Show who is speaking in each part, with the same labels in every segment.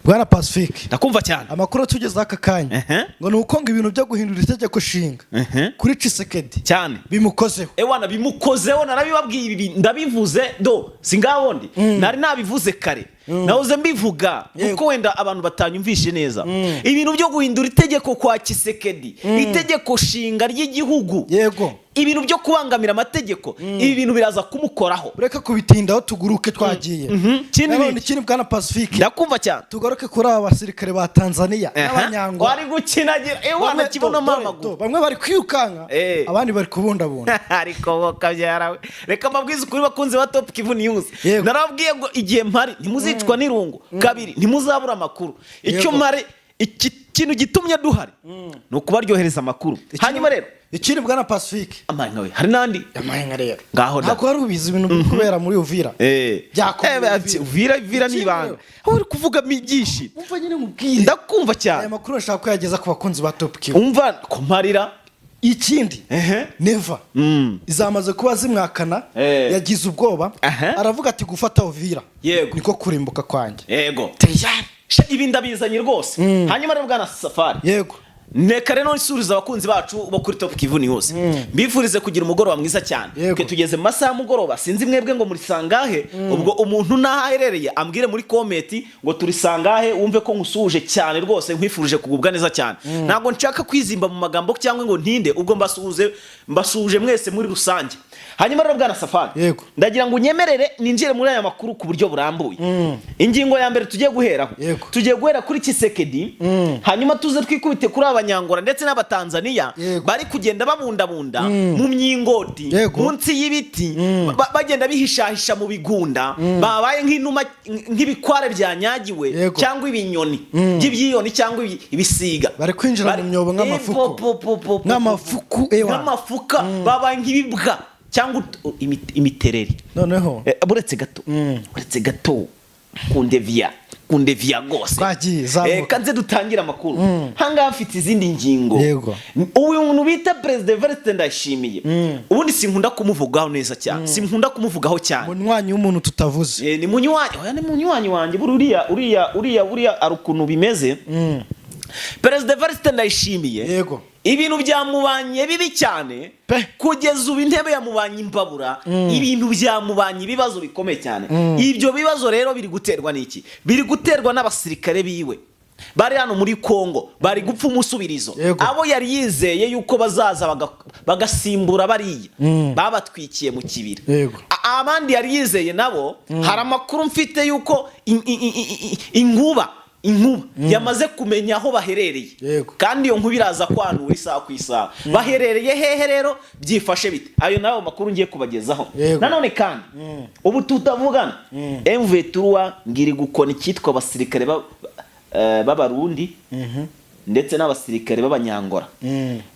Speaker 1: Bwana Pacifique
Speaker 2: ndakumva cyane
Speaker 1: amakuru tugeze aka kanya ngo nuko ngo ibintu byo guhindura itegeko shinga kuri Tshisekedi
Speaker 2: cyane
Speaker 1: bimukozeho
Speaker 2: ewana bimukozeho narabibabwiye ibi ndabivuze do singabondi nari nabivuze kare nahoze mbivuga kuko wenda abantu batanyumvishe neza ibintu byo guhindura itegeko kwa Tshisekedi itegeko shinga ry'igihugu
Speaker 1: yego
Speaker 2: ibintu byo kubangamira amategeko ibi bintu biraza kumukoraho
Speaker 1: reka kubitindaho tuguruke twagiye kindi Bwana Pacifique
Speaker 2: ndakumva cyane
Speaker 1: tugaruke kuri aba basirikare ba Tanzania n'abanyango
Speaker 2: wari gukinagira ewana kibono mamagu
Speaker 1: bamwe bari kwirukanka abandi bari kubundabunda
Speaker 2: ariko bokabyarawe reka mabwiza kuri bakunze ba Top Kivu News narabwiye ngo igihe mpari ntimuzicwa n'irungu kabiri ntimuzabura amakuru icyo mare iki kintu gitumye duhari no kubaryohereza amakuru hanyuma rero
Speaker 1: ikindi Bwana Pacifique
Speaker 2: amanya we hari nandi
Speaker 1: amanya rero
Speaker 2: ngaho da
Speaker 1: nako rubizi ibintu kubera muri Uvira
Speaker 2: Uvira nibanga uri kuvuga migishi
Speaker 1: umva nyine mubwire
Speaker 2: ndakumva cyane
Speaker 1: aya makuru ashaka kuyageza ku bakunzi ba Top Kivu
Speaker 2: umva kumarira
Speaker 1: ikindi Neva izamaze kuba zimwakana yagize ubwoba aravuga ati gufata Uvira niko kurimbuka kwanjye
Speaker 2: yego ibi ndabizanye rwose hanyuma rero Bwana Safari
Speaker 1: yego
Speaker 2: neka rero isuriza abakunzi bacu bo kuri Top Kivu News mbifurize kugira umugoroba mwiza cyane twe tugeze mu masaha y'umugoroba sinzi mwebwe ngo muri sangahe ubwo umuntu nahaherereye ambwire muri comment ngo turi sangahe wumve ko nkusuje cyane rwose nkwifurije kugubwa neza cyane ntago nshaka kwizimba mu magambo cyangwa ngo ntinde ubwo mbasuje mwese muri rusange hanyuma rero Bwana Safari ndagira ngo unyemerere ninjire muri aya makuru ku buryo burambuye ingingo ya mbere tugiye guhera kuri Tshisekedi hanyuma tuze twikubite kuri abanyangora ndetse n'abatanzania bari kugenda babundabunda mu myingoti munsi y'ibiti bagenda bihishahisha mu bigunda babaye nk'inuma nk'ibikware byanyagiwe cyangwa ibinyoni by'ibyiyoni cyangwa ibisiga
Speaker 1: bari kwinjira mu myobo
Speaker 2: nk'amafuka babaye nk'ibibwa cyangwa imitereri
Speaker 1: noneho
Speaker 2: buretse gato kundevia gose kanze dutangira amakuru hanga afite izindi ngingo uyu muntu bita President Evariste Ndayishimiye ubundi sinkunda kumuvugaho neza cyane sinkunda kumuvugaho cyane
Speaker 1: munywanyi w'umuntu tutavuze
Speaker 2: ni munywanyi wanjye uriya arukuntu bimeze President Evariste Ndayishimiye ibintu byamubanye bibi cyane kugeza ubu intebe yamubanye imbabura ibintu byamubanye ibibazo bikomeye cyane ibyo bibazo rero biri guterwa n'iki biri guterwa n'abasirikare biwe bari hano muri Kongo bari gupfa umusubirizo abo yari yizeye yuko bazaza bagasimbura bariya babatwikiye mu kibira abandi yari yizeye nabo hari amakuru mfite yuko inkuba yamaze kumenya aho baherereye kandi iyo nkuba iraza kwanura isaha ku isaha baherereye hehe rero byifashe bite ayo nayo makuru ngiye kubagezaho nanone kandi ubu tutavugana MV3 ngiri gukona icyitwa abasirikare b'abarundi ndetse n'abasirikare b'abanyangora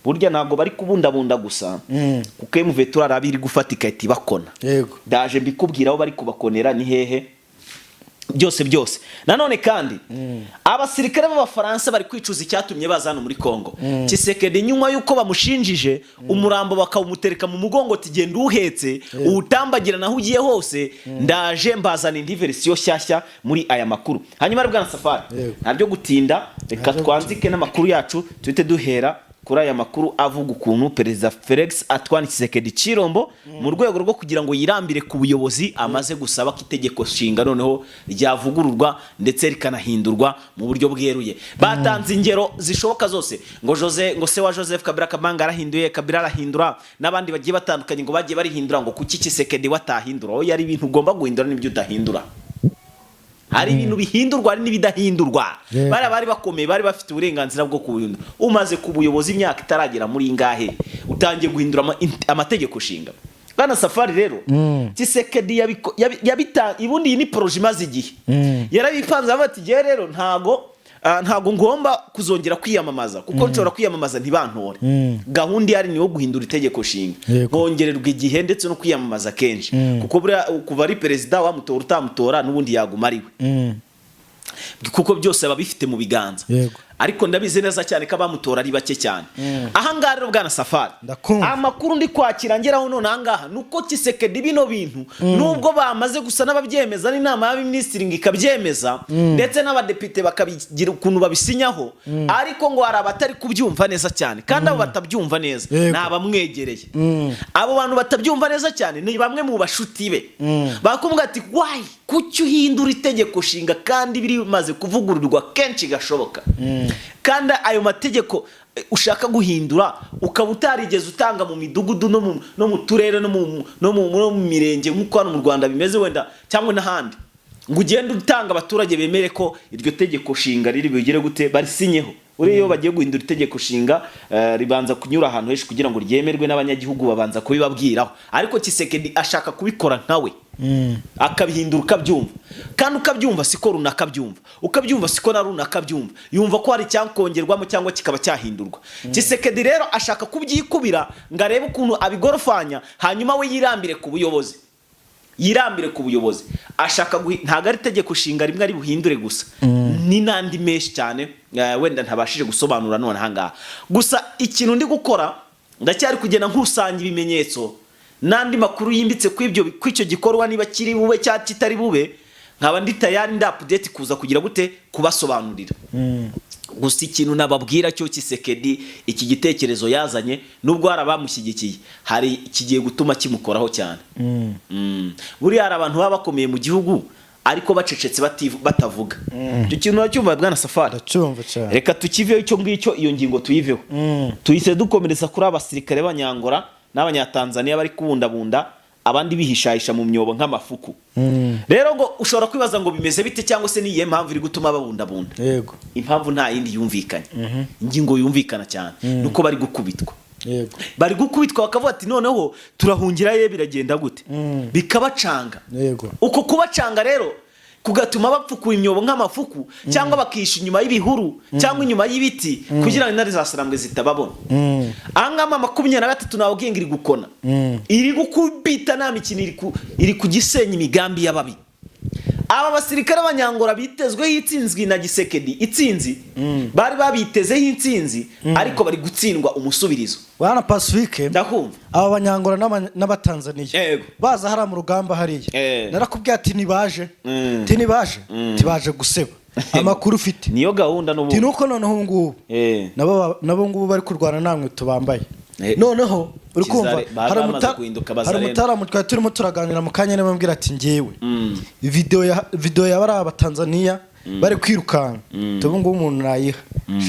Speaker 2: burya ntago bari kubundabunda gusa kuko MV3 arabiri gufatika iti bakona ndaje mbikubwira aho bari kubakonera ni hehe byose nanone kandi abasirikare b'abafaransa bari kwicuza icyatumye bazana muri Kongo Tshisekedi nyuma yuko bamushinjije umurambo bakawumutereka mu mugongo tigenda uhetse utambagira naho ugiye hose ndaje mbazana indi version shyashya muri aya makuru hanyuma Bwana Safari ntabyo gutinda reka twanzike n'amakuru yacu tuhite duhera kuri aya makuru avuga ukuntu Perezida Felix Antoine Tshisekedi Chilombo mu rwego rwo kugira ngo yirambire ku buyobozi amaze gusaba ko itegeko shinga noneho ryavugururwa ndetse rikanahindurwa mu buryo bweruye batanze ingero zishoboka zose ngo se wa Joseph Kabila Kabanga arahinduye Kabila arahindura n'abandi bagiye batandukanye ngo bagiye barihindura ngo kuki Tshisekedi watahindura aho yari ibintu ugomba guhindura n'ibyo udahindura hari ibintu bihindurwa ari n'ibidahindurwa bari bakomeye bari bafite uburenganzira bwo kubihindura umaze ku buyobozi imyaka itaragera muri ingahe utangiye guhindura amategeko shinga Bwana Safari rero Tshisekedi yabita ibundi ni projet maze igihe yarabipanze bati gihe rero ntago ngomba kuzongera kwiyamamaza kuko nshobora kwiyamamaza ntibantore gahunda yari niwo guhindura itegeko shinga bongererwa igihe ndetse no kwiyamamaza kenshi kuko kuva ari perezida wamutora utamutora n'ubundi yaguma ariwe kuko byose babifite mu biganza ariko ndabizi neza cyane ko abamutora ari bake cyane. Ahangaha rero bwana Safari, amakuru ndi kwakira ngeraho none ahangaha nuko Tshisekedi bino bintu nubwo bamaze gusa n'ababyemeza n'inama y'abaminisitiri ngikabyemeza ndetse n'abadepite bakabigira ukuntu babisinyaho, ariko ngo hari abatari kubyumva neza cyane, kandi abo batabyumva neza nabamwegereye. Abo bantu batabyumva neza cyane ni bamwe mu bashuti be, bakumva ati why kucyo uhindura itegeko shinga kandi biri maze kuvugururirwa kenshi gashoboka, kandi ayo mategeko ushaka guhindura ukaba utarigeze utanga mu midugudu no mu turere no mu mirenge nk'uko hano mu Rwanda bimeze wenda cyangwa n'ahandi, ngo ugende utanga abaturage bemere ko iryo tegeko shinga riri bigire gute barisinyeho. Uriyo bagiye guhindura itegeko shinga ribanza kunyura ahantu henshi kugira ngo ryemerwe n'abanyagihugu, babanza kubibabwiraho, ariko Tshisekedi ashaka kubikora nkawe akabihindura ukabyumva, kandi ukabyumva siko runaka byumva, ukabyumva siko na runaka byumva, yumva ko hari cyankongerwamo cyangwa kikaba cyahindurwa. Tshisekedi rero ashaka kubyikubira ngo arebe ukuntu abigorofanya, hanyuma we yirambire ku buyobozi, ashaka ntago ari itegeko shinga rimwe ari buhindure gusa, ni nandi menshi cyane wenda ntabashije gusobanura none ahangaha. Gusa ikintu ndi gukora ndacyari kugenda nkusanya ibimenyetso nandi makuru yimbitse kw'icyo gikorwa, niba kiri bube cyangwa kitari bube, nkaba ndi tayari nda update kuza kugira gute kubasobanurira. Gusa ikintu nababwira cyo Tshisekedi iki gitekerezo yazanye nubwo hari abamushyigikiye, hari kigiye gutuma kimukoraho cyane. Buri hari abantu baba bakomeye mu gihugu ariko bacecetse batavuga. Icyo kintu nacyumva bwana Safari,
Speaker 1: ndacyumva cyane.
Speaker 2: Reka tukiveho icyo ngicyo, iyo ngingo tuyiveho, tuyise dukomereza kuri abasirikare b'Abanyangora n'Abanyatanzania bari kubundabunda, abandi bihishahisha mu myobo nk'amafuku. Rero ngo ushobora kwibaza ngo bimeze bite cyangwa se niye mpamvu iri gutuma babundabunda.
Speaker 1: Yego,
Speaker 2: impamvu nta yindi yumvikanye. Ingingo yumvikana cyane nuko bari gukubitwa. Yego, bari gukubitwa bakavuga ati noneho turahungira ye biragenda gute, bikabacanga.
Speaker 1: Yego,
Speaker 2: uko kubacanga rero kugatuma bapfukura imyobo nk'amafuku cyangwa bakisha inyuma y'ibihuru cyangwa inyuma y'ibiti kugira ngo intare zasarambwe zitababona. Angama 23 nawo genga iri gukona, iri gukubita nta mikino iri kugisenya imigambi y'ababi. Aba basirikare b'Abanyangora bitezweho itsinzwi na Tshisekedi, itsinzi bari babitezeho intsinzi, ariko bari gutsindwa umusubirizo.
Speaker 1: Bwana Pacifique,
Speaker 2: ndakumva
Speaker 1: aba Banyangora n'Abatanzania baza hari mu rugamba hariya, narakubwiye ati nibaje tibaje guseba amakuru ufite
Speaker 2: niyo gahunda n'ubu
Speaker 1: tinuko noneho ngubu nabo ngubu bari kurwana namwe tubambaye. Noneho uri kumva hari umutaramu twari turimo turaganira mu kanya n'abambwira ati ngewe video ya bari Abatanzania bari kwirukanka tubu ngo umuntu nayiha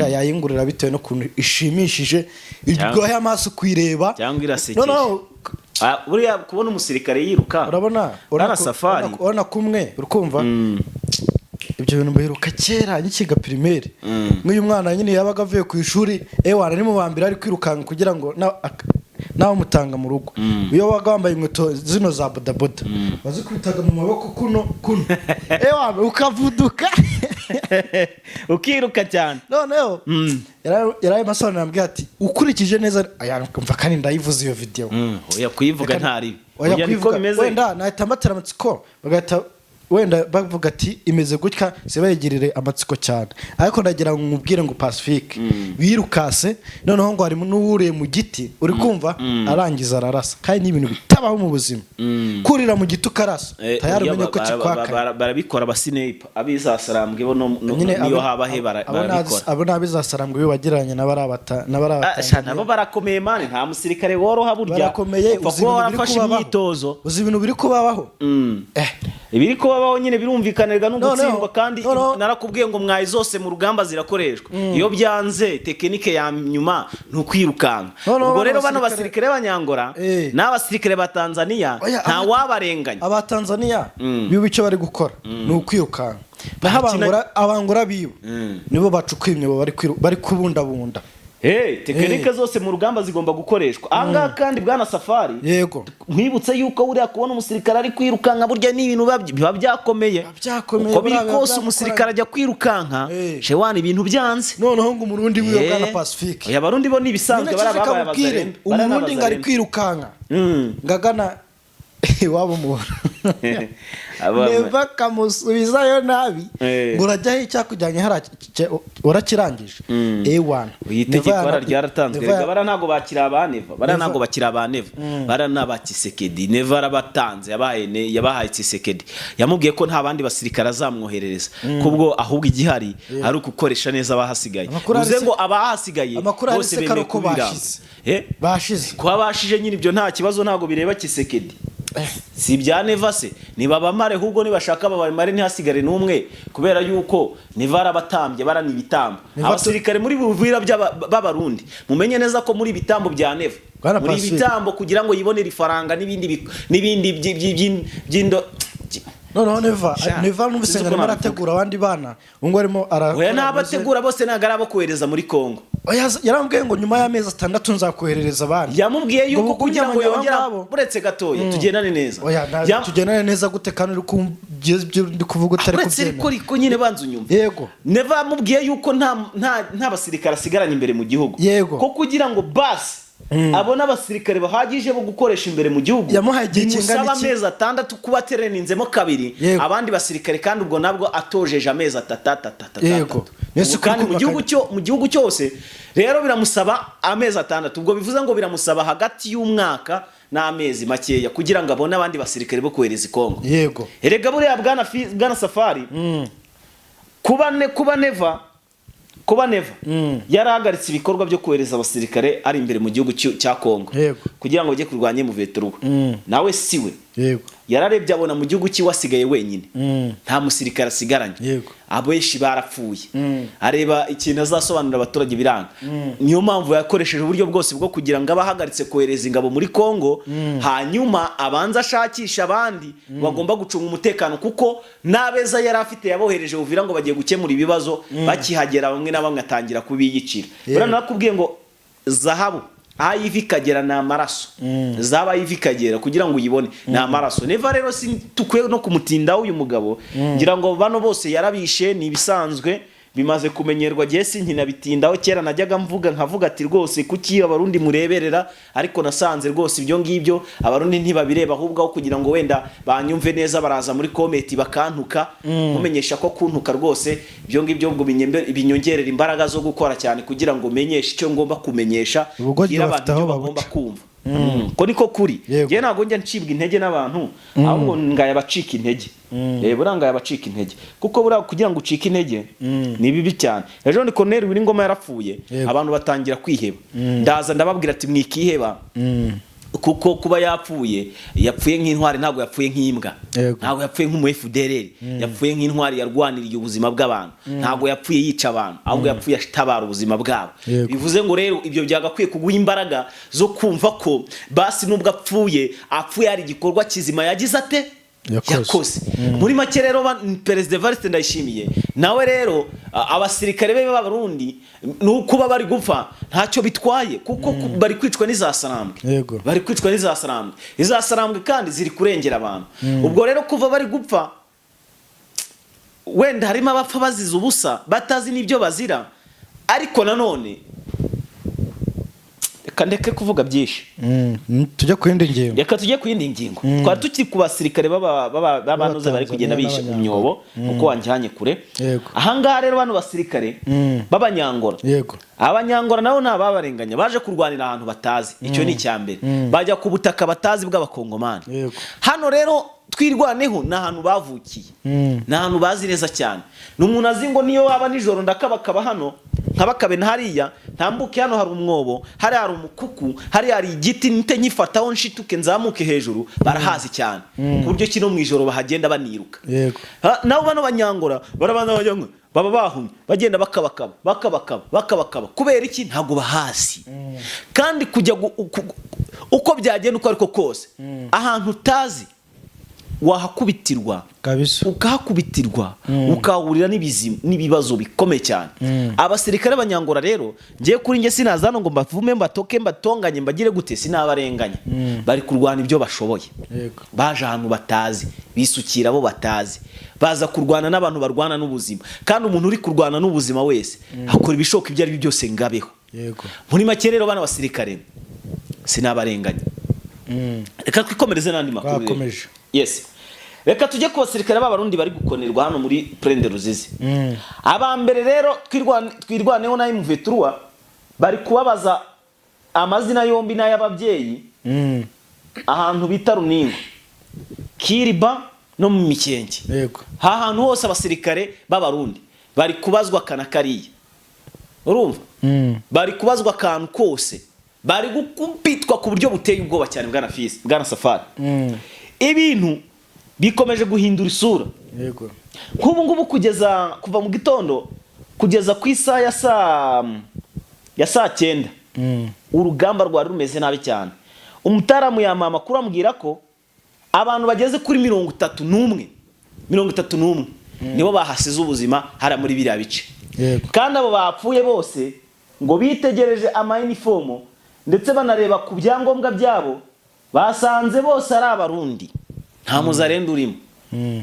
Speaker 1: yayingurira bitewe no kuntu ishimishije iryoheye amaso kwireba
Speaker 2: cyangwa iraseke. Buriya kubona umusirikare yiruka
Speaker 1: urabona Safari urabona kumwe urukumva ibyo bintu biheruka kera nyikiga primaire. Nk'uyu mwana nyine yabaga avuye ku ishuri wana ari mu bambira ari kwirukanka kugira ngo nawe mutanga mu rugo. Iyo waga wambaye inkweto zino za bodaboda bazikubitaga mu maboko kuno ukavuduka
Speaker 2: ukiruka cyane.
Speaker 1: Noneho yaraye masona nambwiye ati ukurikije neza mva kandi ndayivuze iyo video.
Speaker 2: Oya kuyivuga ntari oya niko bimeze,
Speaker 1: wenda nahita mbatera amatsiko bagahita wenda bavuga ati imeze gutya sibayigirire amatsiko cyane, ariko ndagira ngo nkubwire ngo Pacifique birukase noneho ngo hari n'uwuriye mu giti uri kumva arangiza ararasa, kandi n'ibintu bitabaho mu buzima kurira mu giti ukarasa tayari umenye ko kikwaka.
Speaker 2: Barabikora abasinepa abizasarambwe bo niyo haba he barabikora.
Speaker 1: Abo nabizasarambwe bagiranye
Speaker 2: nabo barakomeye mane, nta musirikare woroha burya
Speaker 1: barakomeye. Uzi ibintu biri kubabaho
Speaker 2: ibiri kubabaho nyine birumvikanirwa no gutsindwa, kandi narakubwiye ngo mwayi zose mu rugamba zirakoreshwa. Iyo byanze tekinike ya nyuma ntukwirukanka. Ubwo rero bano basirikare b'Abanyangora n'abasirikare ba Tanzania nta wabarenganya.
Speaker 1: Aba Tanzania biba icyo bari gukora ni ukwirukanka, naho abangora bibo nibo bacukwimye bari kubundabunda.
Speaker 2: Tekinike zose mu rugamba zigomba gukoreshwa. Anga kandi bwana Safari,
Speaker 1: yego
Speaker 2: nkwibutse yuko uriya kubona umusirikare ari kwirukanka burya ni ibintu biba byakomeye. Uko biri kose umusirikare ajya kwirukanka shewani ibintu byanze.
Speaker 1: Noneho ngo umurundi wiyo bwana Pacifique,
Speaker 2: abarundi bo nibisanzwe barababaye abazarembe.
Speaker 1: Umurundi ngari kwirukanka ngagana iwabo muhora neva kamusubizayo nabi ngo urajyaho icyakujyanye urakirangije A1
Speaker 2: itegeko ryaratanzwe bara ntago bakira abaneva bara ntago bakira abaneva bara n'abakisekedi neva arabatanze yabahaye Tshisekedi yamubwiye ko nta bandi basirikare azamwoherereza kubwo ahubwo igihari ari ukukoresha neza abahasigaye uze ngo abahasigaye bose bemeye kubiranga
Speaker 1: bashize
Speaker 2: kwa bashije nyine ibyo nta kibazo ntago bireba Tshisekedi si bya neva se niba bamare ahubwo nibashaka babamare ntihasigare n'umwe kubera yuko niva arabatambye barani ibitambo abasirikare muri buvira b'abarundi mumenye neza ko muri ibitambo bya neva muri ibitambo kugira ngo yibonere ifaranga n'ibindi by'indo
Speaker 1: no neva n'ubusengano barategura abandi bana ngo arimo
Speaker 2: oya nabategura bose nagarabo kohereza muri Kongo
Speaker 1: yarambwiye ngo nyuma y'amezi 6 nzakoherereza abandi
Speaker 2: yamubwiye yuko kugira ngo yongera buretse gatoya tugendane neza
Speaker 1: tugendane neza gute kandi ndi kuvuga utari
Speaker 2: kubyemera ariko nyine banzu nyumva
Speaker 1: yego
Speaker 2: neva amubwiye yuko nta basirikare asigaranye imbere mu gihugu ko kugira ngo basi abona abasirikare bahagije bo gukoresha imbere mu gihugu
Speaker 1: yamuhaye igihe kingana
Speaker 2: iki amezi 6 kuba tereninzemo kabiri abandi basirikare kandi ubwo nabwo atojeje amezi 3
Speaker 1: yego
Speaker 2: kandi mu gihugu cyose rero biramusaba amezi 6 ubwo bivuze ngo biramusaba hagati y'umwaka n'amezi makeya kugira ngo abone abandi basirikare bo kohereza Kongo
Speaker 1: yego
Speaker 2: erega buriya bwana Safari kuba neva yarahagaritse ibikorwa byo kohereza abasirikare ari imbere mu gihugu cya Kongo kugira ngo bajye kurwanya mu veteruwa nawe siwe yararebye abona mu gihugu wasigaye wenyine nta musirikare asigaranye abenshi barapfuye areba ikintu azasobanurira abaturage biranga niyo mpamvu yakoresheje uburyo bwose bwo kugira ngo abahagaritse kohereza ingabo muri Kongo hanyuma abanza ashakisha abandi bagomba gucunga umutekano kuko nabeza yari afite yabohereje uvira ngo bagiye gukemura ibibazo bakihagera bamwe na bamwe atangira kubiyicira burana nakubwiye ngo zahabu ayivi kagera na maraso zaba ayivi kagera kugira ngo uyibone na maraso neva rero tukwe no kumutinda uyu mugabo ngira ngo bano bose yarabishe ni bisanzwe bimaze kumenyerwa Jesse nkina bitindaho kera najyaga nkavuga ati rwose kuki abarundi mureberera ariko nasanze rwose ibyo ngibyo abarundi ntibabireba ahubwo kugira ngo wenda banyumve neza baraza muri comment bakantuka mumenyesha ko kuntuka rwose ibyo ngibyo ubwo binyongerera imbaraga zo gukora cyane kugira ngo menyeshe icyo ngomba kumenyesha kugira abantu bagomba kumva ko niko kuri je nago njya ncibwa intege n'abantu ahubwo ngaya bacika intege buranga yabacika intege kuko bura kugira ngo ucike intege ni bibi cyane ejo ni Colonel Wiringoma yarapfuye abantu batangira kwiheba ndaza ndababwira ati mwikiheba kuko kuba yapfuye nk'intwari ntabwo yapfuye nk'imbwa ntabwo yapfuye nk'umu FDLR yapfuye nk'intwari yarwaniriye ubuzima bw'abantu ntabwo yapfuye yica abantu ahubwo yapfuye atabara ubuzima bwabo bivuze ngo rero ibyo byagakwiye kuguha imbaraga zo kumva ko basi nubwo apfuye ari igikorwa kizima yagize ate yakoze muri make rero Perezida Evariste Ndayishimiye nawe rero abasirikare be b'abarundi nuko bari gupfa ntacyo bitwaye kuko bari kwicwa n'izasarambwe izasarambwe kandi ziri kurengera abantu ubwo rero kuva bari gupfa wenda harimo abapfa bazize ubusa batazi n'ibyo bazira ariko nanone kandeke kuvuga byinshi
Speaker 1: tujye kwindi ngingo
Speaker 2: reka tujye kwindi ngingo twari tukiri ku basirikare b'abanoze bari kugenda bisha mu myobo uko wanjyanye kure ahangaha rero bano basirikare b'abanyangora abanyangora nabo nababarenganya baje kurwanira ahantu batazi icyo ni cyambere bajya ku butaka batazi bw'abakongomani hano rero twirwaneho nahantu bavukiye nahantu bazi neza cyane n'umuntu azi ngo niyo waba nijoro ndakabakaba hano nkabakabe hariya ntambuke hano hari umwobo hari umukuku hari igiti nite nyifataho nshituke nzamuke hejuru barahazi cyane ku buryo kino mu ijoro bahagenda baniruka nabo bano banyangora barabanza bajyanywe baba bahumye bagenda bakabakaba kubera iki ntago bahazi kandi kujya uko byagenda uko ariko kose ahantu utazi wahakubitirwa
Speaker 1: kabisa
Speaker 2: ukahakubitirwa ukahurira n'ibibazo bikomeye cyane abasirikare b'abanyangora rero ngiye kuri nge sinazano ngo mbavume mbatoke mbatonganye mbagire gute sinabarenganya bari kurwana ibyo bashoboye baje ahantu batazi bisukira bo batazi baza kurwana n'abantu barwana n'ubuzima kandi umuntu uri kurwana n'ubuzima wese akora ibishoka ibyo ari byo byose ngabeho muri make rero bana basirikare sinabarenganya reka twikomereze n'andi makuru. Yes, reka tujye ku basirikare b'abarundi bari gukonerwa hano muri Prende Ruzizi. Abambere rero twirwaneho na M23 bari kubabaza amazina yombi n'ay'ababyeyi ahantu bita Runingo, Kiriba no mu Mikenke.
Speaker 1: Yego,
Speaker 2: hantu hose abasirikare b'abarundi bari kubazwa kana kariya, urumva? Bari kubazwa akantu kose, bari gukupitwa ku buryo buteye ubwoba cyane bwana Safari. Ibintu bikomeje guhindura isura.
Speaker 1: Yego,
Speaker 2: nk'ubu ngubu kuva mu gitondo kugeza ku isaha ya saa 9 urugamba rwari rumeze nabi cyane. Umutaramu yama amakuru ambwira ko abantu bageze kuri 31 nibo bahasize ubuzima hara muri biriya bice. Kandi abo bapfuye bose ngo bitegereje ama-uniform ndetse banareba ku byangombwa byabo basanze bose ari abarundi, nta muzarendo urimo.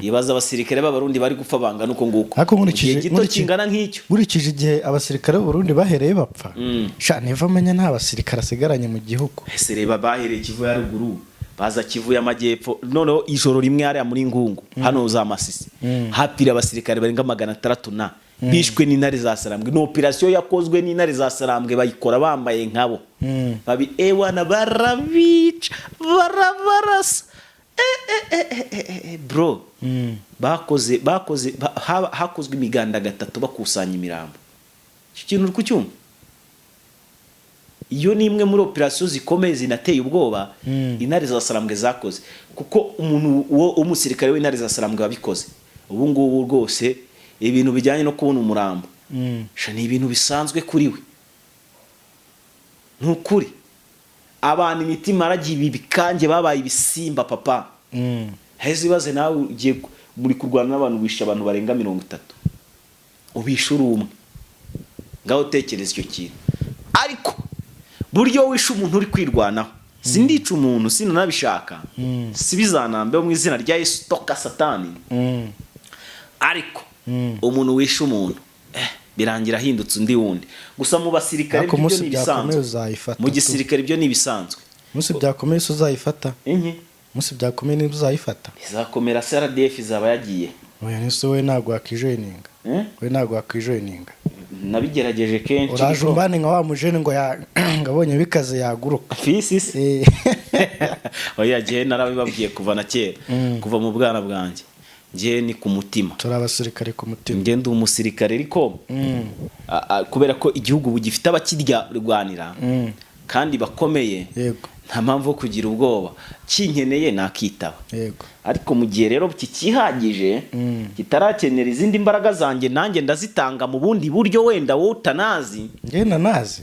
Speaker 2: Ibaza abasirikare b'abarundi bari gupfa bangana uko nguko. Gito kingana nk'icyo.
Speaker 1: Burikije igihe abasirikare b'abarundi bahereye bapfa. Sha neva menya nta basirikare asigaranye mu gihugu.
Speaker 2: Ese reba bahereye Kivu ya ruguru, baza Kivu y'amajyepfo, noneho ijoro rimwe ari muri Ngungu hano za Masisi. Hapira abasirikare barenga 600 na bishwe n'intare za Sarambwe. No operation yakozwe n'intare za Sarambwe bayikora bambaye nkabo. Babi ewana barabica barabarasa. Bro, hakozwe imiganda 3 bakusanya imirambo. Icyo kintu uri kucyumva? Iyo ni imwe muri operation zikomeye zinateye ubwoba intare za Sarambwe zakoze, kuko umuntu umusirikare w'intare za Sarambwe wabikoze. Ubu ngubu rwose ibintu bijyanye no kubona umurambo ni ibintu bisanzwe kuri we. Ntukuri abantu imitima aragiye bikanje babaye ibisimba papa. Hezi baze nawe ugiye muri kurwana n'abantu wisha abantu barenga 30 ubishura umwe, ngaho tekereza icyo kintu. Ariko buryo wisha umuntu uri kwirwanaho, sindica umuntu sinanabishaka, sibizanambe mu izina rya Yesu toka Satani. Ariko umuntu wisha umuntu birangira ahindutse undi wundi. Gusa mu basirikare byo ni bisanzwe, mu gisirikare byo ni bisanzwe.
Speaker 1: Musi byakomeye uzayifata. Musi byakomeye ni uzayifata.
Speaker 2: Izakomera CRDF izaba yagiye.
Speaker 1: Oya nise we ntago akijoininga. We ntago akijoininga.
Speaker 2: Nabigerageje kenshi.
Speaker 1: Uraje umbane nka wa mujene ngo ngabonye bikaze yaguruka.
Speaker 2: Fisi. Oya je narabibabwiye kuva na kera, kuva mu bwana bwanjye. Nje ni ku mutima.
Speaker 1: Turi abasirikare ku mutima.
Speaker 2: Nje ndi umusirikare ariko kubera ko igihugu bugifite abakirya rwanira kandi bakomeye.
Speaker 1: Yego.
Speaker 2: Nta mpamvu kugira ubwoba, kinkeneye nakitaba.
Speaker 1: Yego.
Speaker 2: Ariko mu gihe rero kikihagije kitarakenera izindi mbaraga zanjye nanjye ndazitanga mu bundi buryo wenda wowe utanazi.
Speaker 1: Nge nanazi.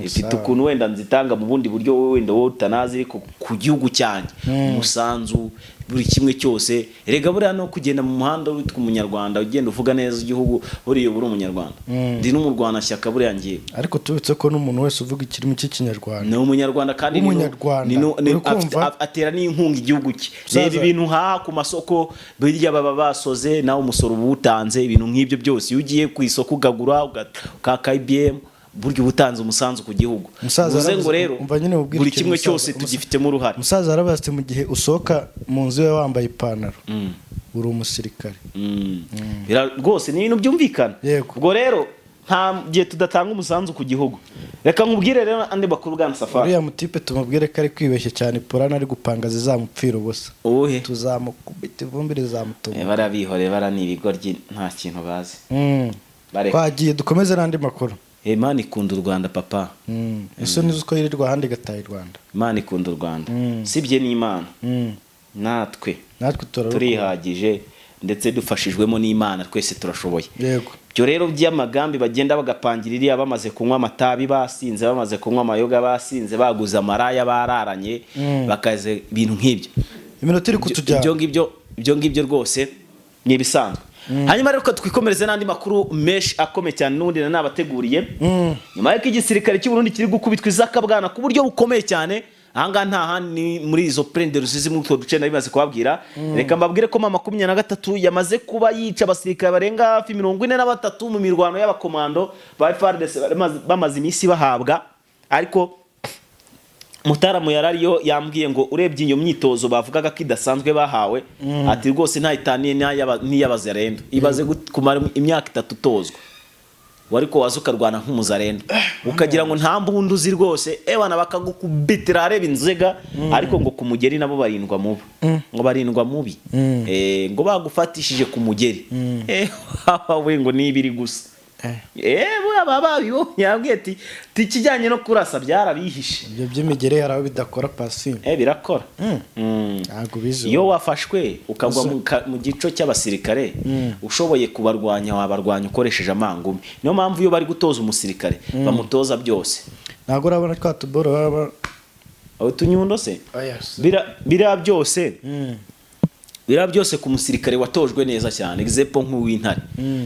Speaker 2: Ifite ukuntu wenda nzitanga mu bundi buryo wenda wowe utanazi, ariko ku gihugu cyanjye umusanzu buri kimwe cyose. Erega buriya no kugenda mu muhanda witwa umunyarwanda ugenda uvuga neza igihugu buriya buri umunyarwanda. Ndi n'umurwana shyaka buriya ngiye.
Speaker 1: Ariko tubitse ko n'umuntu wese uvuga ikirimo cy'ikinyarwanda
Speaker 2: ni umunyarwanda kandi atera n'inkunga igihugu cye. Reba ibintu ku masoko birya baba basoze nawe umusoro ubutanze, ibintu nk'ibyo byose. Iyo ugiye ku isoko ugagura ka IBM buryo ubutanze umusanzu ku gihugu. Uze ngo rero buri kimwe cyose tugifitemo uruhare.
Speaker 1: Musaza arabaste mu gihe usoka mu nzu yawe wambaye ipantaro uri umusirikare.
Speaker 2: Rwose ni ibintu byumvikana. Ubwo rero nta gihe tudatanga umusanzu ku gihugu. Reka nkubwire rero andi bakuru bwa Safari.
Speaker 1: Uriya mutipe tumubwire ko ari kwibeshye cyane, Polana ari gupanga zizamupfira ubusa.
Speaker 2: Uhe
Speaker 1: tuzamukubita ivumbire zamutuma.
Speaker 2: Barabihore barani ibigoryi nta kintu bazi.
Speaker 1: Twagiye dukomeze n'andi makuru.
Speaker 2: Imana ikunda u Rwanda papa.
Speaker 1: Ese nizo ko yirirwa handi gataye Rwanda.
Speaker 2: Imana ikunda u Rwanda. Sibye n'Imana. Natwe turihagije ndetse dufashijwemo n'Imana twese turashoboye.
Speaker 1: Yego.
Speaker 2: Byo rero by'amagambi bagenda bagapangirira bamaze kunywa amatabi basinze, bamaze kunywa amayoga basinze, baguza amaraya bararanye, bakaze ibintu nk'ibyo.
Speaker 1: Iminota iri kutujya.
Speaker 2: Ibyo ngibyo rwose ni bisanzwe. Hanyuma rero twikomereze n'andi makuru mesh akome cyane n'undi nabateguriye. Nyuma y'iko igisirikare cy'u Burundi kiri gukubitwa izakabwana ku buryo bukomeye cyane. Ahanga nta handi muri izo Prende Ruzizi mu duce nabimaze kubabwira. Reka mbabwire ko 23 yamaze kuba yica abasirikare barenga hafi 43 mu mirwano y'abakomando ba FARDC bamaze imisi bahabwa. Ariko Mutaramu yarariyo yambwiye ngo urebye iyo myitozo bavugaga ko idasanzwe bahawe ati rwose ntayitaniye n'iy'abazarendo ibaze kumara imyaka 3 utozwa wariko waza ukarwana nk'umuzarendo ukagira ngo nta mbundu uzi rwose ebana bakagukubitira areba inzega ariko ngo ku mugeri nabo barindwa mubi ngo barindwa mubi ngo bagufatishije ku mugeri we ngo nibiri gusa bababiyo yambwiye ati tikijyanye no kurasa byarabihishe
Speaker 1: ibyo by'imigere yaraho bidakora Pasi
Speaker 2: birakora
Speaker 1: ntago bizo
Speaker 2: iyo wafashwe ukagwa mu gico cy'abasirikare ushoboye kubarwanya wabarwanya ukoresheje amangumi niyo mpamvu iyo bari gutoza umusirikare bamutoza byose
Speaker 1: ntago urabona twa tuboro baba
Speaker 2: utunyundo se bira byose ku musirikare watojwe neza cyane example nk'uw'intare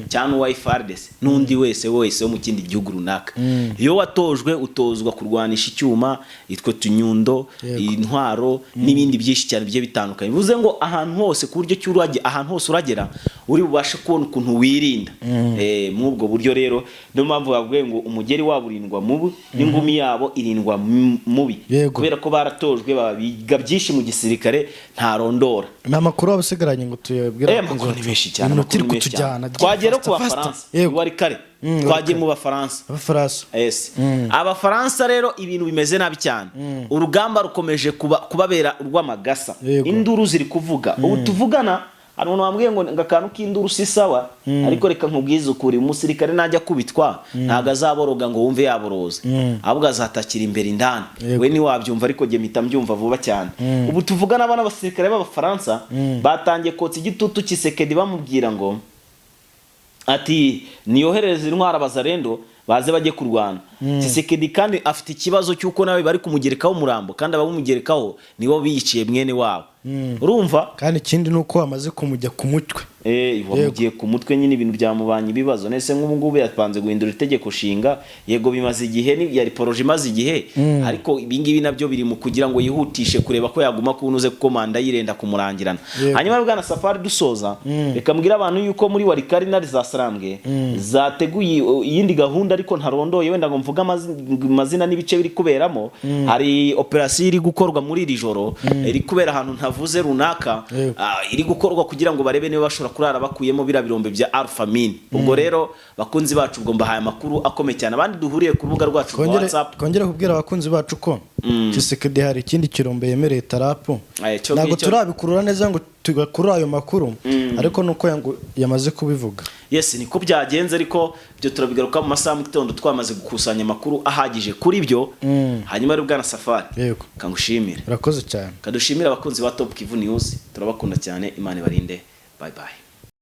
Speaker 2: cyane uwa FARDC n'undi wese wo mu kindi gihugu runaka iyo watojwe utozwa kurwanisha icyuma itwe tunyundo intwaro n'ibindi byinshi cyane bye bitandukanye bivuze ngo ahantu hose ku buryo cy'urage ahantu hose uragera uri bubashe kubona ukuntu wirinda mu ubwo buryo rero niyo mpamvu bavuye ngo umugeri waburindwa mubi n'ingumi yabo irindwa mubi kubera ko baratojwe babiga byinshi mu gisirikare nta rondora
Speaker 1: n'amakuru abasigaranye ngo tuyabwira
Speaker 2: ngo ni benshi cyane twagera ku Bafaransa wari kare twagiye mu Bafaransa Abafaransa rero ibintu bimeze nabi cyane urugamba rukomeje kubabera urw'amagasa induru ziri kuvuga ubu tuvugana hari umuntu wambwiye ngo ngakanu k'induru si sawa ariko reka nkubwize ukuri umusirikare najya kubitwa ntago azaboroga ngo wumve yaboroza ahubwo azatakira imbere indani we ni wabyumva ariko je mpita mbyumva vuba cyane ubu tuvugana abana basirikare b'Abafaransa batangiye kotsa igitutu Tshisekedi bamubwira ngo ati niyohereze intwara abazarendo baze bajye kurwana Tshisekedi kandi afite ikibazo cyuko nawe bari kumugerekaho umurambo kandi abamumugerekaho nibo biyiciye mwene wabo urumva
Speaker 1: kandi ikindi nuko amaze kumujya ku mutwe
Speaker 2: wamugiye ku mutwe nyine ibintu byamubanye ibibazo nese nk'ubu ngubu yapanze guhindura itegeko shinga yego bimaze igihe yari poroje imaze igihe ariko ibingibi nabyo biri mu kugira ngo yihutishe kureba ko yaguma kunuze kuko manda yirenda kumurangirana hanyuma bwana Safari dusoza reka mbwira abantu yuko muri Warikari na za Sarambwe zateguye iyindi gahunda ariko ntarondoye wenda ngo mvuga amazina n'ibice biri kuberamo hari operation iri gukorwa muri iri joro iri kubera ahantu ntavuze runaka iri gukorwa kugira ngo barebe niba bashobora kurara bakuyemo bira birombe bya Alpha Mine ubwo rero bakunzi bacu ubwo mbahaye amakuru akomeye cyane abandi duhuriye ku rubuga rwacu rwa WhatsApp
Speaker 1: kongera kubwira abakunzi bacu ko Tshisekedi hari ikindi kirombe yemereye tarapu ntabwo turabikurura neza ngo tugakura ayo makuru ariko nuko yamaze kubivuga
Speaker 2: niko byagenze ariko byo turabigaruka mu masaha y'igitondo twamaze gukusanya amakuru ahagije kuri byo hanyuma ari bwana Safari kangushimire
Speaker 1: urakoze cyane
Speaker 2: kadushimira abakunzi ba Top Kivu News turabakunda cyane Imana ibarinde bye bye